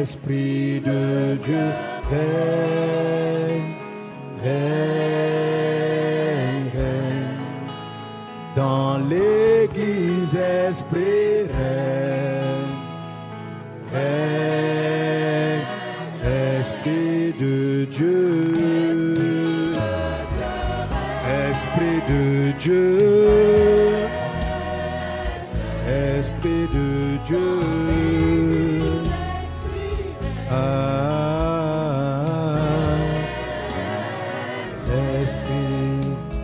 Esprit de Dieu, règne, règne, règne. Dans l'église, Esprit règne, règne, Esprit de Dieu, Esprit de Dieu, Esprit de Dieu.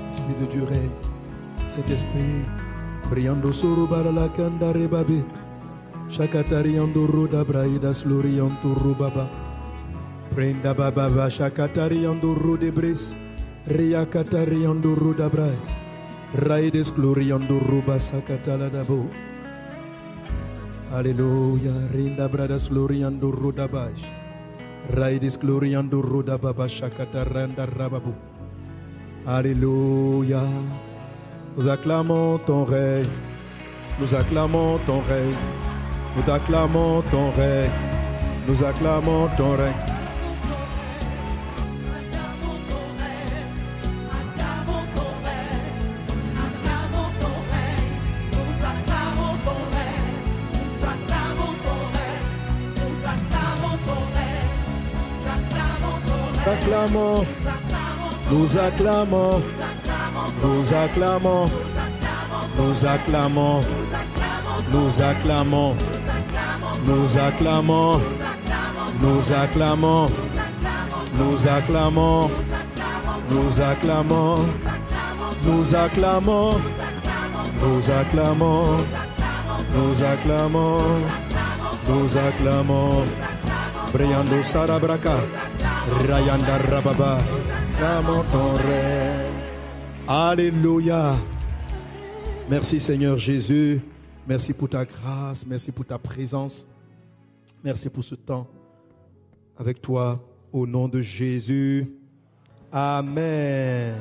Esprit de Dieu règne. Cet esprit, Briando Soro Barala Kandare Babe, Shakatariando Roda Braidas Lorianto Rubaba, Prenda Baba, Shakatariando Rode Bres, Riakatariando Roda Bras, Raides Gloriando Ruba Sakatala Dabo. Alléluia, Rinda Bradas Loriando Roda Baj, Raides Gloriando Roda Baba Shakataranda Rababu. Alléluia. Nous acclamons ton règne, nous acclamons ton règne, nous acclamons ton règne, nous acclamons ton règne. Nous acclamons, nous acclamons, nous acclamons, nous acclamons, nous acclamons, nous acclamons, nous acclamons, nous acclamons, nous acclamons, nous acclamons, nous acclamons, nous acclamons, Briando Sarabraka, Rayanda Rababa, acclamons ton règne. Alléluia. Merci Seigneur Jésus. Merci pour ta grâce. Merci pour ta présence. Merci pour ce temps avec toi. Au nom de Jésus. Amen.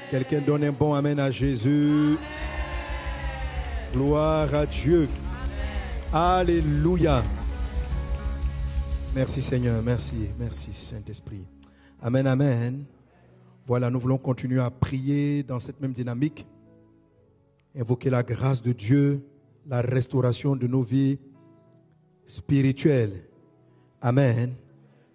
Quelqu'un donne un bon amen à Jésus. Gloire à Dieu. Alléluia. Merci Seigneur. Merci. Merci Saint-Esprit. Amen, amen. Voilà, nous voulons continuer à prier dans cette même dynamique. Invoquer la grâce de Dieu, la restauration de nos vies spirituelles. Amen.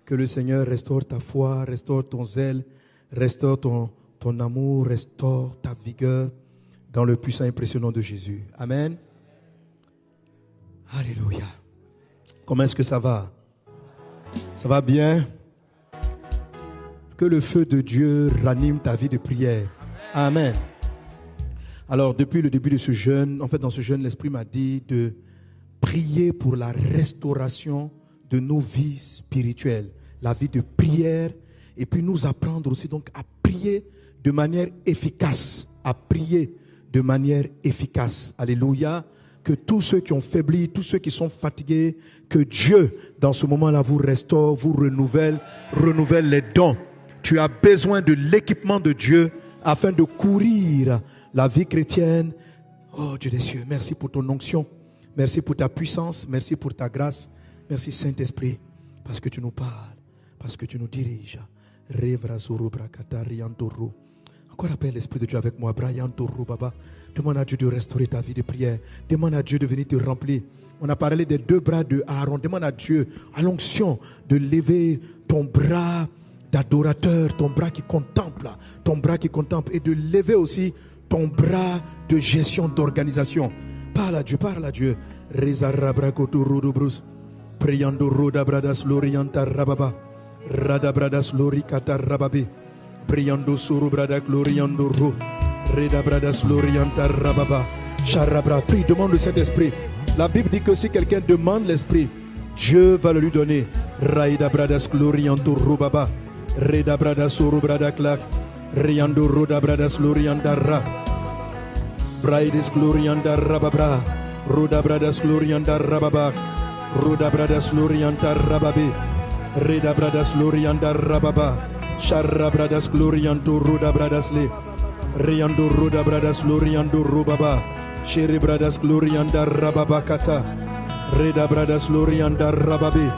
Que le Seigneur restaure ta foi, restaure ton zèle, restaure ton amour, restaure ta vigueur dans le puissant et impressionnant de Jésus. Amen. Alléluia. Comment est-ce que ça va? Ça va bien? Que le feu de Dieu ranime ta vie de prière. Amen. Alors, depuis le début de ce jeûne, en fait, dans ce jeûne, l'Esprit m'a dit de prier pour la restauration de nos vies spirituelles, la vie de prière, et puis nous apprendre aussi donc à prier de manière efficace, à prier de manière efficace. Alléluia. Que tous ceux qui ont faibli, tous ceux qui sont fatigués, que Dieu, dans ce moment-là, vous restaure, vous renouvelle les dons. Tu as besoin de l'équipement de Dieu afin de courir la vie chrétienne. Oh Dieu des cieux, merci pour ton onction. Merci pour ta puissance. Merci pour ta grâce. Merci Saint-Esprit. Parce que tu nous parles. Parce que tu nous diriges. Encore appelle l'Esprit de Dieu avec moi. Brian Tourou Baba. Demande à Dieu de restaurer ta vie de prière. Demande à Dieu de venir te remplir. On a parlé des 2 bras de Aaron. Demande à Dieu, à l'onction, de lever ton bras d'adorateur, ton bras qui contemple, et de lever aussi ton bras de gestion d'organisation. Parle à Dieu, parle à Dieu. Priando roda bradas lorianta rababa, rada bradas loricata rababe, priando suru brada gloriando ro, reda bradas lorianta rababa, charabra. Prie, demande le Saint-Esprit. La Bible dit que si quelqu'un demande l'Esprit, Dieu va le lui donner. Raida bradas gloriando robaba, reda bradas suru brada clac, riando roda bradas lorianta ra, braides glorianda rababra, roda bradas glorianda rababa. Roda bradas glorianta rababe, reda bradas glorianta rababa, charra bradas glorianto roda bradas le, riando roda bradas gloriando robaba, chere bradas glorianta rababa kata, reda bradas glorianta rababe,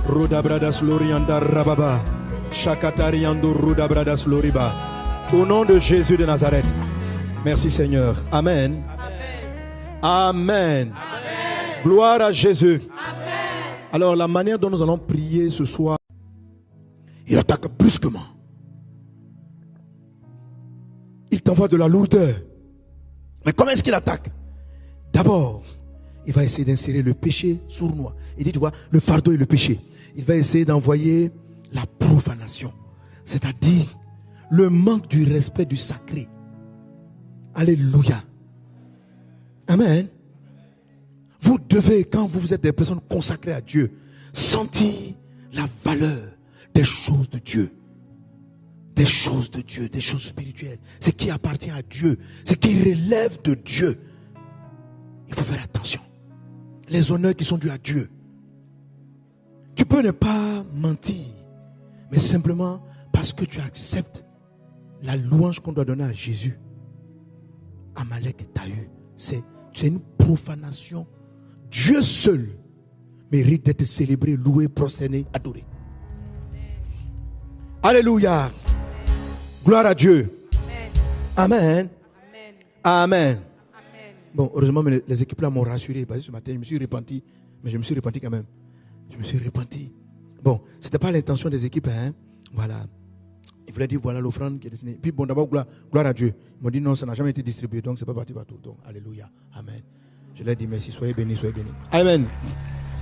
Rodabradas Lorianda Rababa. Shakatariando Rodabradas Loriba. Au nom de Jésus de Nazareth. Merci Seigneur. Amen. Amen. Amen. Gloire à Jésus. Amen. Alors la manière dont nous allons prier ce soir, il attaque brusquement. Il t'envoie de la lourdeur. Mais comment est-ce qu'il attaque? D'abord, il va essayer d'insérer le péché sournois. Il dit, tu vois, le fardeau et le péché. Il va essayer d'envoyer la profanation. C'est-à-dire le manque du respect du sacré. Alléluia. Amen. Vous devez, quand vous êtes des personnes consacrées à Dieu, sentir la valeur des choses de Dieu. Des choses de Dieu, des choses spirituelles. Ce qui appartient à Dieu, ce qui relève de Dieu. Il faut faire attention. Les honneurs qui sont dus à Dieu. Tu peux ne pas mentir, mais simplement parce que tu acceptes la louange qu'on doit donner à Jésus. Amalek t'a eu. C'est une profanation. Dieu seul mérite d'être célébré, loué, prosterné, adoré. Alléluia. Gloire à Dieu. Amen. Amen. Bon, heureusement, les équipes là m'ont rassuré. Parce que ce matin, je me suis repenti. Mais je me suis repenti quand même. Je me suis repenti. Bon, ce n'était pas l'intention des équipes. Hein? Voilà. Il voulait dire, voilà l'offrande qui est destinée. Puis bon, d'abord, gloire à Dieu. Ils m'ont dit, non, ça n'a jamais été distribué. Donc, ce n'est pas parti partout. Donc, alléluia. Amen. Je leur ai dit, merci. Soyez bénis, soyez bénis. Amen.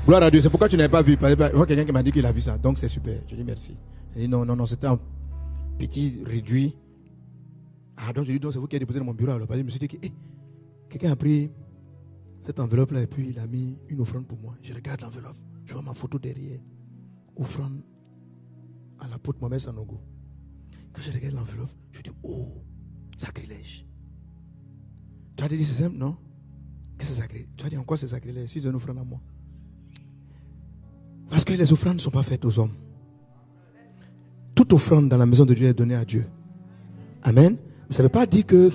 Gloire à Dieu. C'est pourquoi tu n'avais pas vu. Parce que quelqu'un qui m'a dit qu'il a vu ça. Donc, c'est super. Je dis merci. Il dit, non, c'était un petit réduit. Ah, donc, je dis, donc, c'est vous qui avez déposé dans mon bureau. Alors, parce que je me suis dit, quelqu'un a pris cette enveloppe-là et puis il a mis une offrande pour moi. Je regarde l'enveloppe. Je vois ma photo derrière. Offrande à l'apôtre Mohamed Sanogo. Quand je regarde l'enveloppe, je dis, oh, sacrilège. Tu as dit, c'est simple, non? Qu'est-ce que c'est sacrilège? Tu as dit, en quoi c'est sacrilège? Si c'est une offrande à moi. Parce que les offrandes ne sont pas faites aux hommes. Toute offrande dans la maison de Dieu est donnée à Dieu. Amen. Mais ça ne veut pas dire que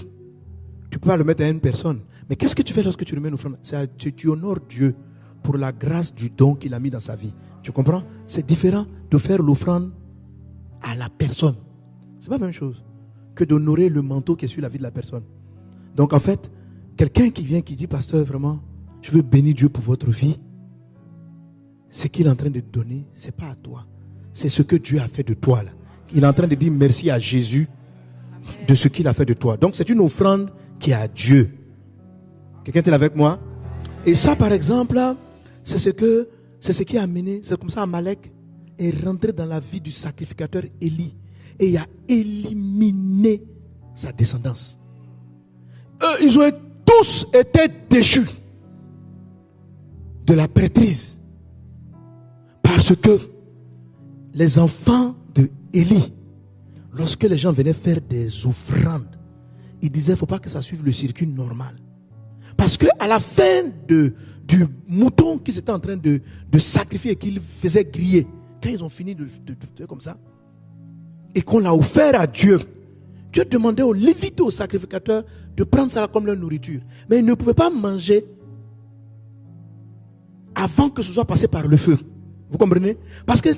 tu peux pas le mettre à une personne. Mais qu'est-ce que tu fais lorsque tu remets une offrande? Tu honores Dieu pour la grâce du don qu'il a mis dans sa vie. Tu comprends? C'est différent de faire l'offrande à la personne. C'est pas la même chose que d'honorer le manteau qui est sur la vie de la personne. Donc en fait, quelqu'un qui vient qui dit, pasteur, vraiment, je veux bénir Dieu pour votre vie. Ce qu'il est en train de donner, ce n'est pas à toi. C'est ce que Dieu a fait de toi là. Il est en train de dire merci à Jésus de ce qu'il a fait de toi. Donc c'est une offrande qui est à Dieu. Quelqu'un est avec moi? Et ça par exemple, c'est ce qui a amené, c'est comme ça Amalek est rentré dans la vie du sacrificateur Élie. Et il a éliminé sa descendance. Eux, ils ont tous été déchus de la prêtrise. Parce que les enfants de Élie, lorsque les gens venaient faire des offrandes, ils disaient, il ne faut pas que ça suive le circuit normal. Parce qu'à la fin du mouton qu'ils étaient en train de sacrifier et qu'ils faisaient griller, quand ils ont fini de faire comme ça, et qu'on l'a offert à Dieu, Dieu demandait aux Lévites, aux sacrificateurs, de prendre ça comme leur nourriture. Mais ils ne pouvaient pas manger avant que ce soit passé par le feu. Vous comprenez? Parce que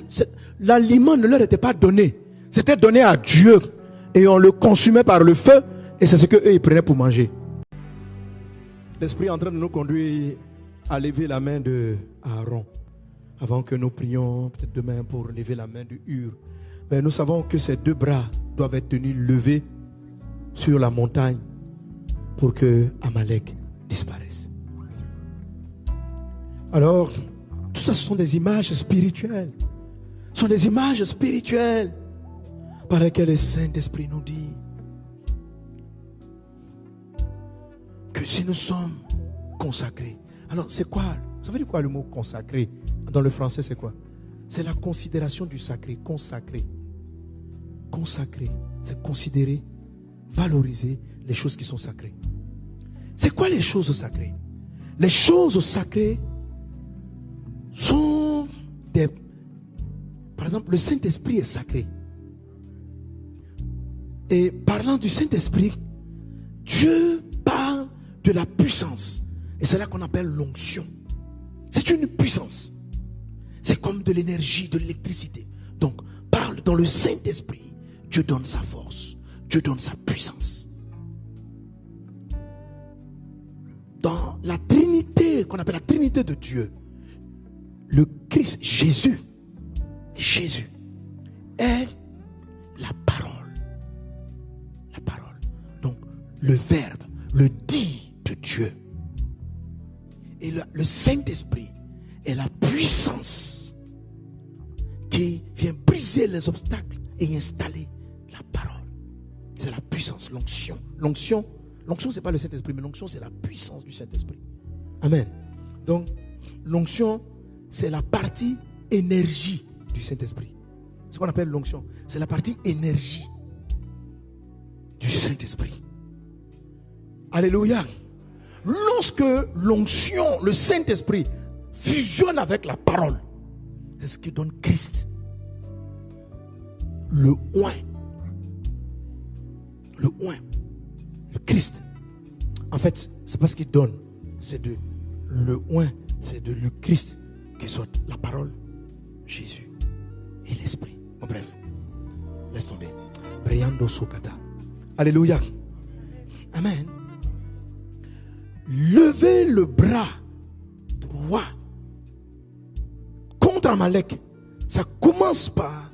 l'aliment ne leur était pas donné. C'était donné à Dieu. Et on le consumait par le feu. Et c'est ce qu'eux ils prenaient pour manger. L'Esprit est en train de nous conduire à lever la main de Aaron. Avant que nous prions peut-être demain pour lever la main de Hur. Mais nous savons que ces deux bras doivent être tenus levés sur la montagne pour que Amalek disparaisse. Alors, tout ça, ce sont des images spirituelles. Ce sont des images spirituelles par lesquelles le Saint-Esprit nous dit que si nous sommes consacrés. Alors, c'est quoi? Ça veut dire quoi le mot consacré? Dans le français, c'est quoi? C'est la considération du sacré, consacré. Consacré, c'est considérer, valoriser les choses qui sont sacrées. C'est quoi les choses sacrées? Les choses sacrées sont des... Par exemple, le Saint-Esprit est sacré. Et parlant du Saint-Esprit, Dieu parle de la puissance. Et c'est là qu'on appelle l'onction. C'est une puissance. C'est comme de l'énergie, de l'électricité. Donc, parle dans le Saint-Esprit. Dieu donne sa force. Dieu donne sa puissance. Dans la Trinité, qu'on appelle la Trinité de Dieu, le Christ, Jésus est la parole. La parole. Donc, le Verbe, le dit de Dieu. Et le Saint-Esprit est la puissance qui vient briser les obstacles et installer la parole. C'est la puissance, l'onction. L'onction, ce n'est pas le Saint-Esprit, mais l'onction, c'est la puissance du Saint-Esprit. Amen. Donc, l'onction, c'est la partie énergie du Saint-Esprit. C'est ce qu'on appelle l'onction. C'est la partie énergie du Saint-Esprit. Alléluia. Lorsque l'onction, le Saint-Esprit fusionne avec la parole, c'est ce qui donne Christ. Le oint. Le oint. Le Christ. En fait, c'est pas ce qu'il donne. C'est de le oint. C'est de le Christ qui sort la parole, Jésus et l'Esprit. Bon, bref. Laisse tomber. Briando Sokata. Alléluia. Amen. Levez le bras droit contre Amalek. Ça commence par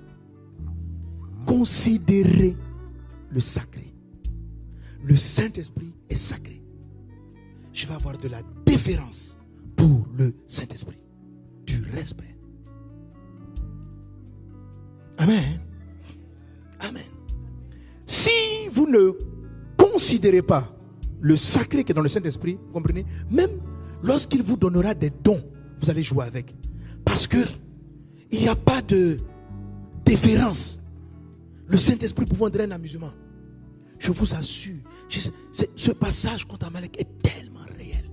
considérer le sacré. Le Saint-Esprit est sacré. Je vais avoir de la déférence pour le Saint-Esprit. Du respect. Amen. Amen. Si vous ne considérez pas le sacré qui est dans le Saint-Esprit, vous comprenez? Même lorsqu'il vous donnera des dons, vous allez jouer avec. Parce que il n'y a pas de déférence. Le Saint-Esprit pouvant donner un amusement. Je vous assure, ce passage contre Amalek est tel.